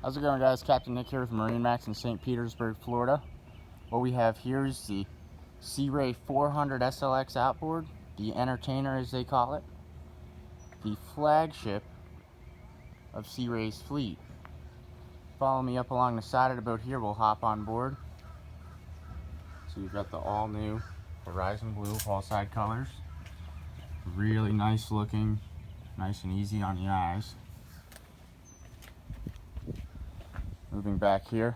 How's it going, guys? Captain Nick here with MarineMax in St. Petersburg, Florida. What we have here is the Sea Ray 400 SLX outboard, the entertainer as they call it, the flagship of Sea Ray's fleet. Follow me up along the side of the boat here, we'll hop on board. So you've got the all-new Horizon Blue hull side colors. Really nice looking, nice and easy on the eyes. Moving back here,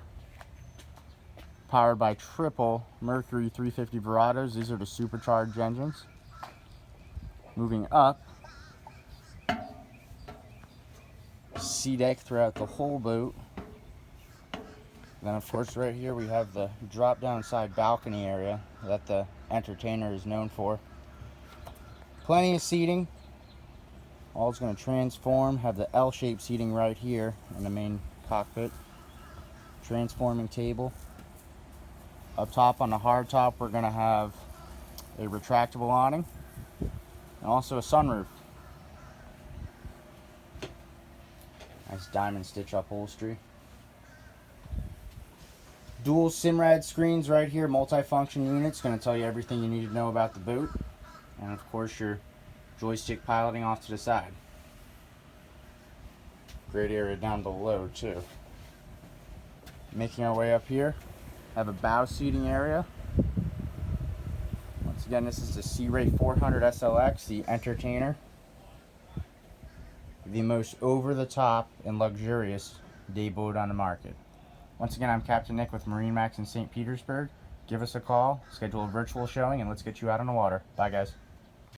powered by triple Mercury 350 Verados. These are the supercharged engines. Moving up, sea deck throughout the whole boat. Then of course right here we have the drop down side balcony area that the entertainer is known for. Plenty of seating. All is going to transform, have the L-shaped seating right here in the main cockpit. Transforming table. Up top on the hard top we're going to have a retractable awning and also a sunroof. Nice diamond stitch upholstery. Dual SIMRAD screens right here, multi-function units, going to tell you everything you need to know about the boat. And of course your joystick piloting off to the side. Great area down below too. Making our way up here, have a bow seating area. Once again, this is the Sea Ray 400 SLX, the entertainer. The most over-the-top and luxurious day boat on the market. Once again, I'm Captain Nick with MarineMax in St. Petersburg. Give us a call, schedule a virtual showing, and let's get you out on the water. Bye, guys.